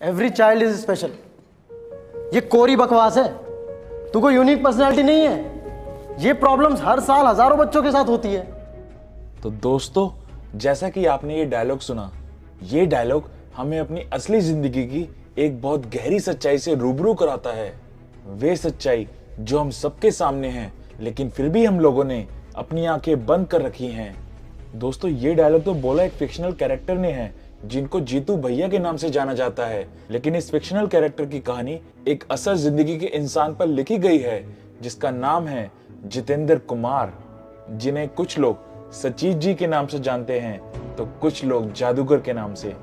Every child is special. ये कोरी बकवास है। तू कोई यूनिक पर्सनैलिटी नहीं है। ये प्रॉब्लम्स हर साल हजारों बच्चों के साथ होती है। तो दोस्तों, जैसा कि आपने ये डायलॉग सुना, ये डायलॉग हमें अपनी असली जिंदगी की एक बहुत गहरी सच्चाई से रूबरू कराता है। वे सच्चाई जो हम सबके सामने है, लेकिन फिर भी हम लोगों ने अपनी आंखें बंद कर रखी हैं। दोस्तों, ये डायलॉग तो बोला एक फिक्शनल कैरेक्टर ने है जिनको जीतू भैया के नाम से जाना जाता है, लेकिन इस फिक्शनल कैरेक्टर की कहानी एक असल जिंदगी के इंसान पर लिखी गई है जिसका नाम है जितेंद्र कुमार, जिन्हें कुछ लोग सचित जी के नाम से जानते हैं तो कुछ लोग जादूगर के नाम से।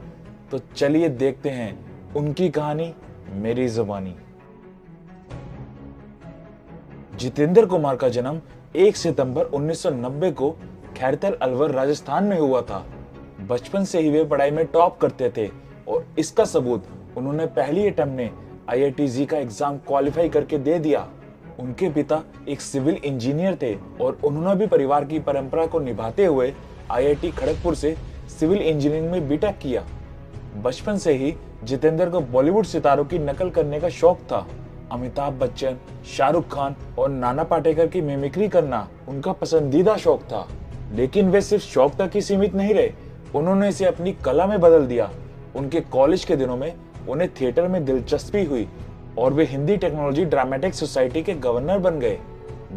तो चलिए देखते हैं उनकी कहानी, मेरी जुबानी। जितेंद्र कुमार का जन्म 1 सितंबर 1990 को खैरतर अलवर राजस्थान में हुआ था। बचपन से ही वे पढ़ाई में टॉप करते थे और इसका सबूत उन्होंने पहली अटेम्प्ट में IIT का एग्जाम क्वालिफाई करके दे दिया। उनके पिता एक सिविल इंजीनियर थे और उन्होंने भी परिवार की परंपरा को निभाते हुए IIT खड़गपुर से सिविल इंजीनियरिंग में बीटेक किया। बचपन से ही जितेंद्र को बॉलीवुड सितारों की नकल करने का शौक था। अमिताभ बच्चन, शाहरुख खान और नाना पाटेकर की मिमिक्री करना उनका पसंदीदा शौक था। लेकिन वे सिर्फ शौक तक ही सीमित नहीं रहे, उन्होंने इसे अपनी कला में बदल दिया। उनके कॉलेज के दिनों में उन्हें थिएटर में दिलचस्पी हुई और वे हिंदी टेक्नोलॉजी ड्रामेटिक सोसाइटी के गवर्नर बन गए,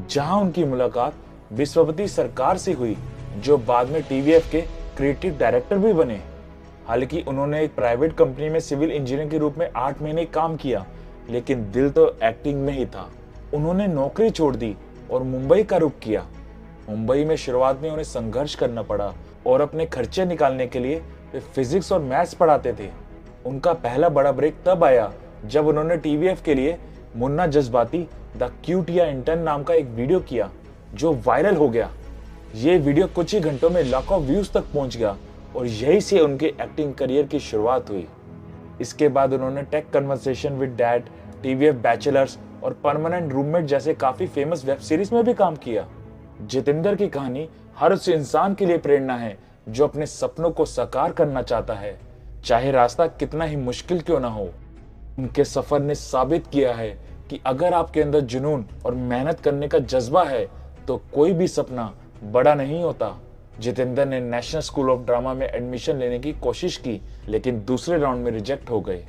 जहां उनकी मुलाकात विश्वपति सरकार से हुई, जो बाद में TVF के क्रिएटिव डायरेक्टर भी बने। हालांकि उन्होंने एक प्राइवेट कंपनी में सिविल इंजीनियर के रूप में 8 महीने काम किया, लेकिन दिल तो एक्टिंग में ही था। उन्होंने नौकरी छोड़ दी और मुंबई का रुख किया। मुंबई में शुरुआत में उन्हें संघर्ष करना पड़ा और अपने खर्चे निकालने के लिए वे फिजिक्स और मैथ्स पढ़ाते थे। उनका पहला बड़ा ब्रेक तब आया जब उन्होंने TVF के लिए मुन्ना जज्बाती द क्यूटिया इंटर्न नाम का एक वीडियो किया जो वायरल हो गया। ये वीडियो कुछ ही घंटों में लाखों व्यूज तक पहुंच गया और यही से उनके एक्टिंग करियर की शुरुआत हुई। इसके बाद उन्होंने take conversation with dad, TVF bachelors और परमानेंट रूममेट जैसे काफी फेमस वेब सीरीज में भी काम किया। जितेंद्र की कहानी हर उस इंसान के लिए प्रेरणा है जो अपने सपनों को साकार करना चाहता है, चाहे रास्ता कितना ही मुश्किल क्यों ना हो। उनके सफर ने साबित किया है कि अगर आपके अंदर जुनून और मेहनत करने का जज्बा है तो कोई भी सपना बड़ा नहीं होता। जितेंद्र ने नेशनल स्कूल ऑफ ड्रामा में एडमिशन लेने की कोशिश की, लेकिन दूसरे राउंड में रिजेक्ट हो गए।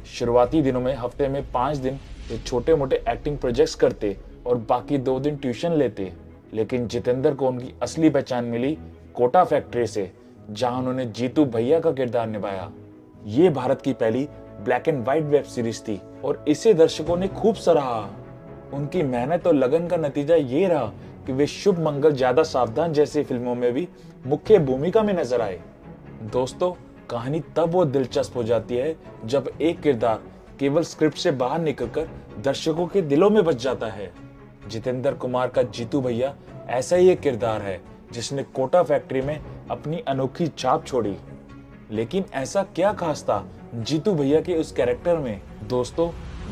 शुरुआती दिनों में हफ्ते में 5 दिन वे छोटे मोटे एक्टिंग प्रोजेक्ट्स करते और बाकी 2 दिन ट्यूशन लेते। लेकिन जितेंद्र को उनकी असली पहचान मिली कोटा फैक्ट्री से, जहां उन्होंने जीतू भैया का किरदार निभाया। ये भारत की पहली black and white web series थी और इसे दर्शकों ने खूब सराहा। उनकी मेहनत और लगन का नतीजा ये रहा कि वे शुभ मंगल ज्यादा सावधान जैसी फिल्मों में भी मुख्य भूमिका में नजर आए। दोस्तों, कहानी तब वो दिलचस्प हो जाती है जब एक किरदार केवल स्क्रिप्ट से बाहर निकलकर दर्शकों के दिलों में बच जाता है। जितेंद्र कुमार का जीतू भैया ऐसा ही एक किरदार है जिसने कोटा फैक्ट्री में अपनी अनोखी छाप छोड़ी। लेकिन ऐसा क्या खास था जीतू भैया के उस कैरेक्टर में? दोस्तों,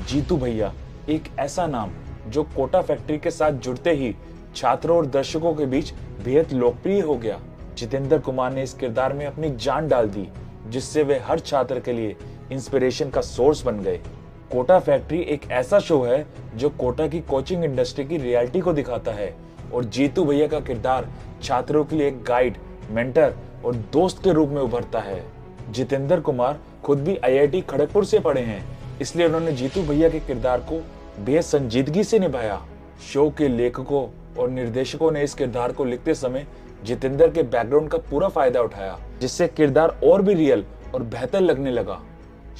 जीतू भैया एक ऐसा नाम जो कोटा फैक्ट्री के साथ जुड़ते ही छात्रों और दर्शकों के बीच बेहद लोकप्रिय हो गया। जितेंद्र कुमार ने इस किरदार में अपनी जान डाल दी, जिससे वे हर छात्र के लिए इंस्पिरेशन का सोर्स बन गए। कोटा फैक्ट्री एक ऐसा शो है जो कोटा की कोचिंग इंडस्ट्री की रियलिटी को दिखाता है और जीतू भैया का किरदार छात्रों के लिए एक गाइड, मेंटर और दोस्त के रूप में उभरता है। जितेंद्र कुमार खुद भी IIT खड़गपुर से पढ़े हैं, इसलिए उन्होंने जीतू भैया के किरदार को बेहद संजीदगी से निभाया। शो के लेखकों और निर्देशकों ने इस किरदार को लिखते समय जितेंद्र के बैकग्राउंड का पूरा फायदा उठाया, जिससे किरदार और भी रियल और बेहतर लगने लगा।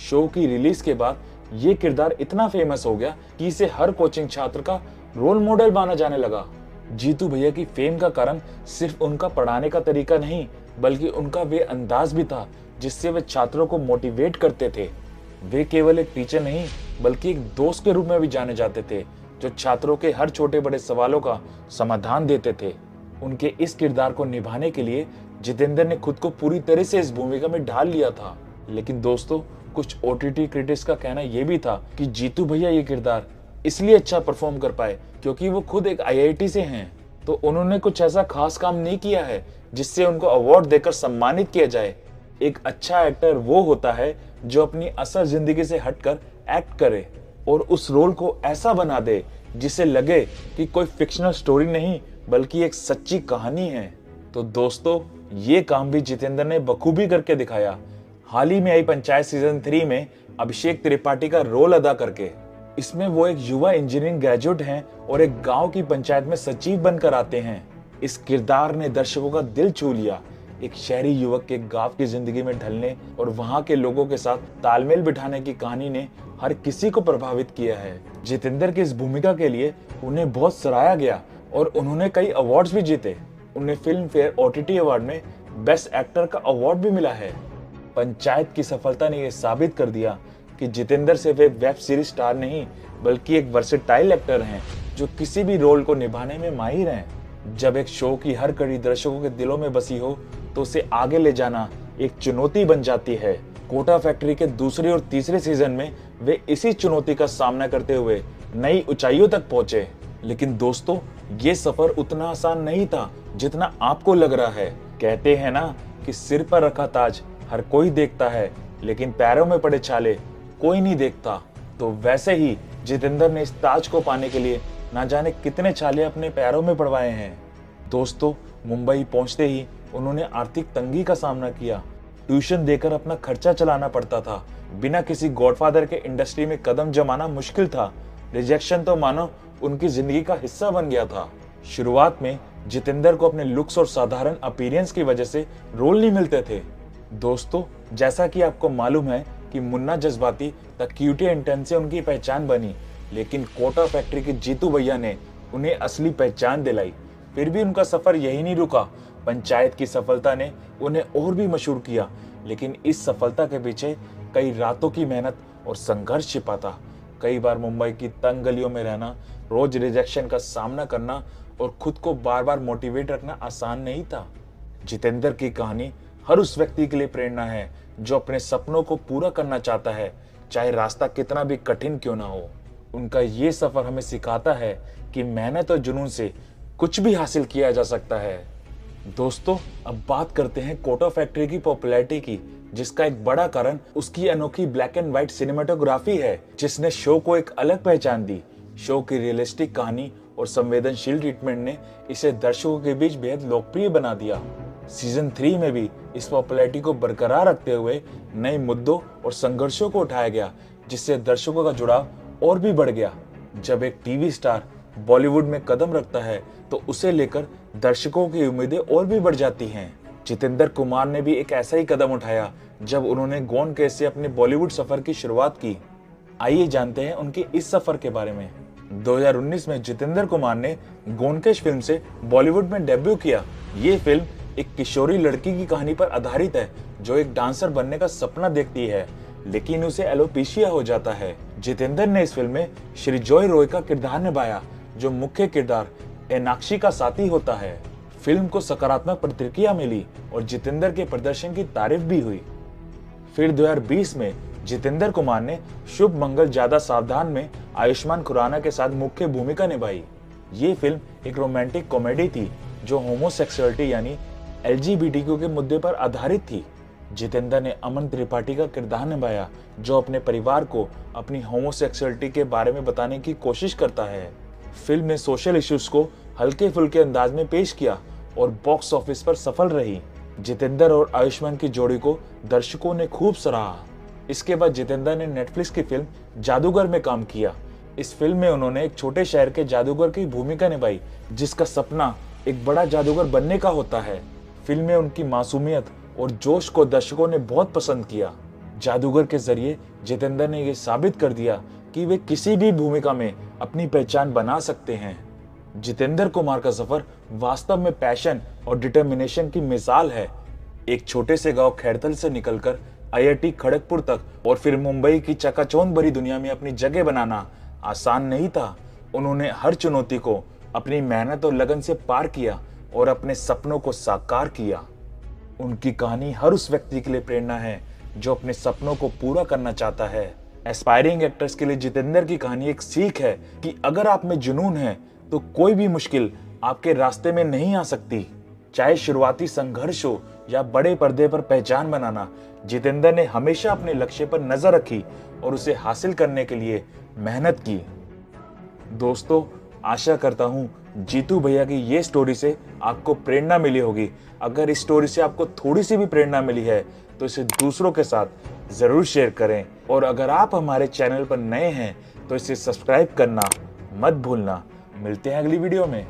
शो की रिलीज के बाद ये किरदार इतना फेमस हो गया कि इसे हर कोचिंग छात्र का रोल मॉडल माना जाने लगा। जीतू भैया की फेम का कारण सिर्फ उनका पढ़ाने का तरीका नहीं, बल्कि उनका वे अंदाज भी था जिससे वे छात्रों को मोटिवेट करते थे। वे केवल एक टीचर नहीं, बल्कि एक दोस्त के रूप में भी जाने जाते थे, जो छात्रों के हर छोटे बड़े सवालों का समाधान देते थे। उनके इस किरदार को निभाने के लिए जितेंद्र ने खुद को पूरी तरह से इस भूमिका में ढाल लिया था। लेकिन दोस्तों, कुछ OTT क्रिटिक्स का कहना यह भी था कि जीतू भैया ये किरदार इसलिए अच्छा परफॉर्म कर पाए क्योंकि वो खुद एक IIT से हैं, तो उन्होंने कुछ ऐसा खास काम नहीं किया है जिससे उनको अवार्ड देकर सम्मानित किया जाए। एक अच्छा एक्टर वो होता है जो अपनी असल जिंदगी से हटकर एक्ट करे और उस रोल को ऐसा बना दे जिसे लगे कि कोई फिक्शनल स्टोरी नहीं बल्कि एक सच्ची कहानी है। तो दोस्तों, ये काम भी जितेंद्र ने बखूबी करके दिखाया। हाल ही में आई पंचायत सीजन 3 में अभिषेक त्रिपाठी का रोल अदा करके। इसमें वो एक युवा इंजीनियरिंग ग्रेजुएट हैं और एक गांव की पंचायत में सचिव बनकर आते हैं। इस किरदार ने दर्शकों का दिल छू लिया। एक शहरी युवक के गांव की जिंदगी में ढलने और वहां के लोगों के साथ तालमेल बिठाने की कहानी ने हर किसी को प्रभावित किया है। जितेंद्र की इस भूमिका के लिए उन्हें बहुत सराहा गया और उन्होंने कई अवार्ड्स भी जीते। उन्हें फिल्म फेयर OTT अवार्ड में बेस्ट एक्टर का अवार्ड भी मिला है। पंचायत की सफलता ने यह साबित कर दिया कि जितेंद्र सिर्फ एक वेब सीरीज स्टार नहीं बल्कि एक वर्सेटाइल एक्टर हैं जो किसी भी रोल को निभाने में माहिर हैं। जब एक शो की हर कड़ी दर्शकों के दिलों में बसी हो तो उसे आगे ले जाना एक चुनौती बन जाती है। कोटा फैक्ट्री के दूसरे और तीसरे सीजन में वे इसी चुनौती का सामना करते हुए नई ऊंचाइयों तक पहुंचे। लेकिन दोस्तों, ये सफर उतना आसान नहीं था जितना आपको लग रहा है। कहते हैं ना कि सिर पर रखा ताज हर कोई देखता है लेकिन पैरों में पड़े छाले कोई नहीं देखता। तो वैसे ही जितेंद्र ने इस ताज को पाने के लिए ना जाने कितने छाले अपने पैरों में पड़वाए हैं। दोस्तों, मुंबई पहुंचते ही उन्होंने आर्थिक तंगी का सामना किया। ट्यूशन देकर अपना खर्चा चलाना पड़ता था। बिना किसी गॉडफादर के इंडस्ट्री में कदम जमाना मुश्किल था। रिजेक्शन तो मानो उनकी जिंदगी का हिस्सा बन गया था। शुरुआत में जितेंद्र को अपने लुक्स और साधारण अपीयरेंस की वजह से रोल नहीं मिलते थे। दोस्तों, जैसा कि आपको मालूम है कि मुन्ना जज्बाती द क्यूटी इंटर्न से उनकी पहचान बनी, लेकिन कोटा फैक्ट्री के जीतू भैया ने उन्हें असली पहचान दिलाई। फिर भी उनका सफर यही नहीं रुका। पंचायत की सफलता ने उन्हें और भी मशहूर किया, लेकिन इस सफलता के पीछे कई रातों की मेहनत और संघर्ष छिपा था। कई बार मुंबई की तंग गलियों में रहना, रोज रिजेक्शन का सामना करना और खुद को बार बार मोटिवेट रखना आसान नहीं था। जितेंद्र की कहानी हर उस व्यक्ति के लिए प्रेरणा है जो अपने सपनों को पूरा करना चाहता है, चाहे रास्ता कितना भी कठिन क्यों ना हो। उनका ये सफर हमें सिखाता है कि मेहनत और जुनून से कुछ भी हासिल किया जा सकता है। दोस्तों, अब बात करते हैं कोटा फैक्ट्री की पॉपुलैरिटी की, जिसका एक बड़ा कारण उसकी अनोखी ब्लैक एंड व्हाइट सिनेमेटोग्राफी है, जिसने शो को एक अलग पहचान दी। शो की रियलिस्टिक कहानी और संवेदनशील ट्रीटमेंट ने इसे दर्शकों के बीच बेहद लोकप्रिय बना दिया। सीजन 3 में भी इस पॉपुलैरिटी को बरकरार रखते हुए नए मुद्दों और संघर्षों को उठाया गया, जिससे दर्शकों का जुड़ाव और भी बढ़ गया। जब एक टीवी स्टार बॉलीवुड में कदम रखता है तो उसे लेकर दर्शकों की उम्मीदें और भी बढ़ जाती हैं। जितेंद्र कुमार ने भी एक ऐसा ही कदम उठाया जब उन्होंने गॉन केस से अपने बॉलीवुड सफर की शुरुआत की। आइए जानते हैं उनके इस सफर के बारे में। 2019 में जितेंद्र कुमार ने गोनकेश फिल्म से बॉलीवुड में डेब्यू किया। ये फिल्म एक किशोरी लड़की की कहानी पर आधारित है जो एक डांसर बनने का सपना देखती है, लेकिन उसे एलोपेशिया हो जाता है। जितेंद्र ने इस फिल्म में श्री जॉय रॉय का किरदार निभाया, जो मुख्य किरदार एनाक्षी का साथी होता है। फिल्म को सकारात्मक प्रतिक्रिया मिली और जितेंद्र के प्रदर्शन की तारीफ भी हुई। फिर 2020 में जितेंद्र कुमार ने शुभ मंगल ज्यादा सावधान में आयुष्मान खुराना के साथ मुख्य भूमिका निभाई। ये फिल्म एक रोमांटिक कॉमेडी थी जो होमोसेक्सुअलिटी यानी LGBTQ के मुद्दे पर आधारित थी। जितेंद्र ने अमन त्रिपाठी का किरदार निभाया, जो अपने परिवार को अपनी होमोसेक्सुअलिटी के बारे में बताने की कोशिश करता है। फिल्म ने सोशल इश्यूज को हल्के फुल्के अंदाज में पेश किया और बॉक्स ऑफिस पर सफल रही। जितेंद्र और आयुष्मान की जोड़ी को दर्शकों ने खूब सराहा। इसके बाद जितेंद्र ने नेटफ्लिक्स की फिल्म जादूगर में काम किया। इस फिल्म में उन्होंने एक छोटे शहर के जादूगर की भूमिका निभाई, जिसका सपना एक बड़ा जादूगर बनने का होता है। फिल्म में उनकी मासूमियत और जोश को दर्शकों ने बहुत पसंद किया। जादूगर के जरिए जितेंद्र ने यह साबित कर दिया कि वे किसी भी भूमिका में अपनी पहचान बना सकते हैं। जितेंद्र कुमार का सफर वास्तव में पैशन और डिटर्मिनेशन की मिसाल है। एक छोटे से गांव खैरथल से निकलकर IIT खड़गपुर तक और फिर मुंबई की चकाचौंध भरी दुनिया में अपनी जगह बनाना आसान नहीं था। उन्होंने हर चुनौती को अपनी मेहनत और लगन से पार किया और अपने सपनों को साकार किया। उनकी कहानी हर उस व्यक्ति के लिए प्रेरणा है जो अपने सपनों को पूरा करना चाहता है। एस्पायरिंग एक्टर्स के लिए जितेंद्र की कहानी एक सीख है कि अगर आप में जुनून है तो कोई भी मुश्किल आपके रास्ते में नहीं आ सकती। चाहे शुरुआती संघर्ष हो या बड़े पर्दे पर पहचान बनाना, जितेंद्र ने हमेशा अपने लक्ष्य पर नजर रखी और उसे हासिल करने के लिए मेहनत की। दोस्तों, आशा करता हूं जीतू भैया की ये स्टोरी से आपको प्रेरणा मिली होगी। अगर इस स्टोरी से आपको थोड़ी सी भी प्रेरणा मिली है तो इसे दूसरों के साथ जरूर शेयर करें, और अगर आप हमारे चैनल पर नए हैं तो इसे सब्सक्राइब करना मत भूलना। मिलते हैं अगली वीडियो में।